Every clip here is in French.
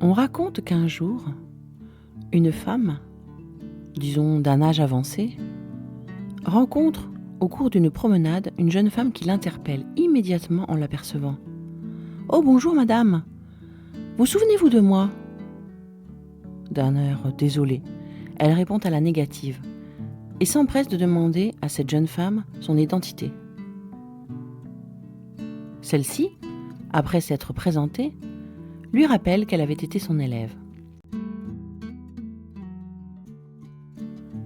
On raconte qu'un jour, une femme, disons d'un âge avancé, rencontre au cours d'une promenade une jeune femme qui l'interpelle immédiatement en l'apercevant. « Oh bonjour madame, vous souvenez-vous de moi ?» D'un air désolé, elle répond à la négative et s'empresse de demander à cette jeune femme son identité. Celle-ci, après s'être présentée, lui rappelle qu'elle avait été son élève.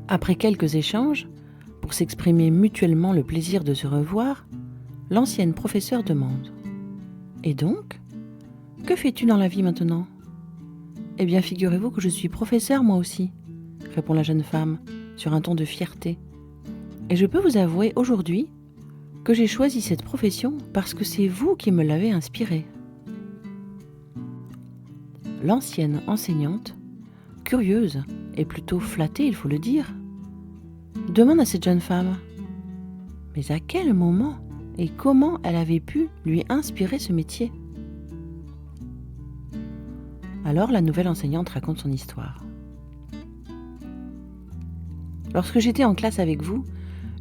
Après quelques échanges, pour s'exprimer mutuellement le plaisir de se revoir, l'ancienne professeure demande « Et donc, que fais-tu dans la vie maintenant ?»« Eh bien, figurez-vous que je suis professeure moi aussi, » répond la jeune femme sur un ton de fierté. « Et je peux vous avouer aujourd'hui que j'ai choisi cette profession parce que c'est vous qui me l'avez inspirée. » L'ancienne enseignante, curieuse et plutôt flattée, il faut le dire, demande à cette jeune femme « Mais à quel moment et comment elle avait pu lui inspirer ce métier ?» Alors la nouvelle enseignante raconte son histoire. « Lorsque j'étais en classe avec vous,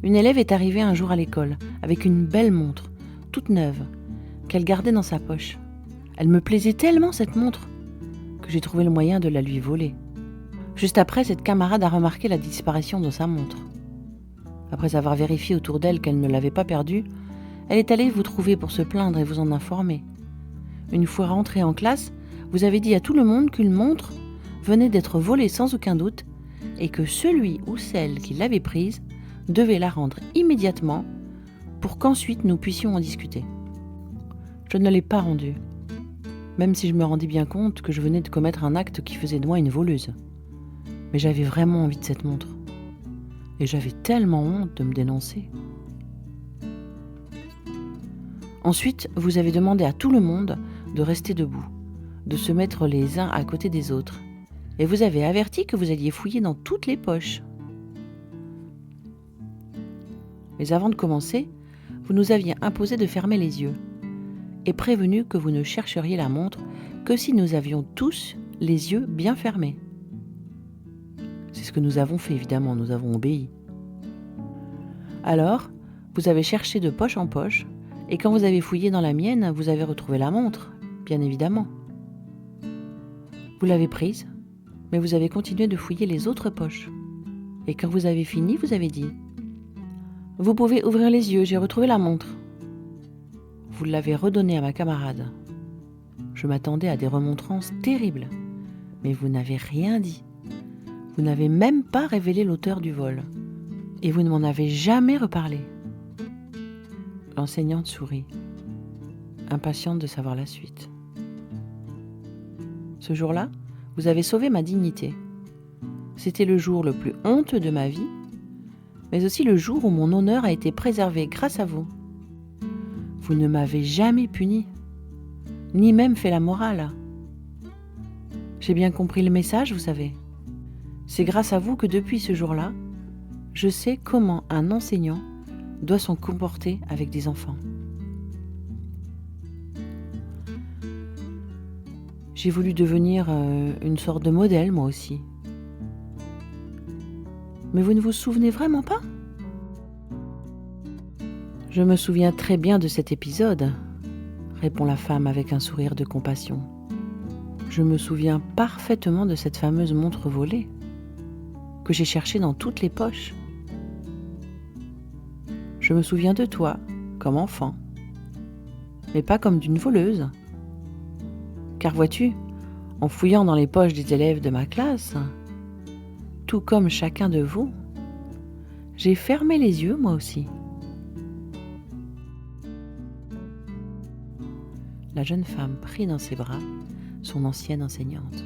une élève est arrivée un jour à l'école avec une belle montre, toute neuve, qu'elle gardait dans sa poche. Elle me plaisait tellement cette montre que j'ai trouvé le moyen de la lui voler. Juste après, cette camarade a remarqué la disparition de sa montre. Après avoir vérifié autour d'elle qu'elle ne l'avait pas perdue, elle est allée vous trouver pour se plaindre et vous en informer. Une fois rentrée en classe, vous avez dit à tout le monde qu'une montre venait d'être volée sans aucun doute et que celui ou celle qui l'avait prise devait la rendre immédiatement pour qu'ensuite nous puissions en discuter. Je ne l'ai pas rendue, même si je me rendis bien compte que je venais de commettre un acte qui faisait de moi une voleuse. Mais j'avais vraiment envie de cette montre. Et j'avais tellement honte de me dénoncer. Ensuite, vous avez demandé à tout le monde de rester debout, de se mettre les uns à côté des autres. Et vous avez averti que vous alliez fouiller dans toutes les poches. Mais avant de commencer, vous nous aviez imposé de fermer les yeux et prévenu que vous ne chercheriez la montre que si nous avions tous les yeux bien fermés. C'est ce que nous avons fait, évidemment, nous avons obéi. Alors, vous avez cherché de poche en poche, et quand vous avez fouillé dans la mienne, vous avez retrouvé la montre, bien évidemment. Vous l'avez prise, mais vous avez continué de fouiller les autres poches. Et quand vous avez fini, vous avez dit « Vous pouvez ouvrir les yeux, j'ai retrouvé la montre. » Vous l'avez redonnée à ma camarade. Je m'attendais à des remontrances terribles, mais vous n'avez rien dit. Vous n'avez même pas révélé l'auteur du vol. Et vous ne m'en avez jamais reparlé. L'enseignante sourit, impatiente de savoir la suite. Ce jour-là, vous avez sauvé ma dignité. C'était le jour le plus honteux de ma vie, mais aussi le jour où mon honneur a été préservé grâce à vous. Vous ne m'avez jamais puni, ni même fait la morale. J'ai bien compris le message, vous savez. C'est grâce à vous que depuis ce jour-là, je sais comment un enseignant doit se comporter avec des enfants. J'ai voulu devenir une sorte de modèle, moi aussi. Mais vous ne vous souvenez vraiment pas ? Je me souviens très bien de cet épisode, répond la femme avec un sourire de compassion. Je me souviens parfaitement de cette fameuse montre volée que j'ai cherchée dans toutes les poches. Je me souviens de toi, comme enfant, mais pas comme d'une voleuse. Car vois-tu, en fouillant dans les poches des élèves de ma classe, tout comme chacun de vous, j'ai fermé les yeux moi aussi. La jeune femme prit dans ses bras son ancienne enseignante.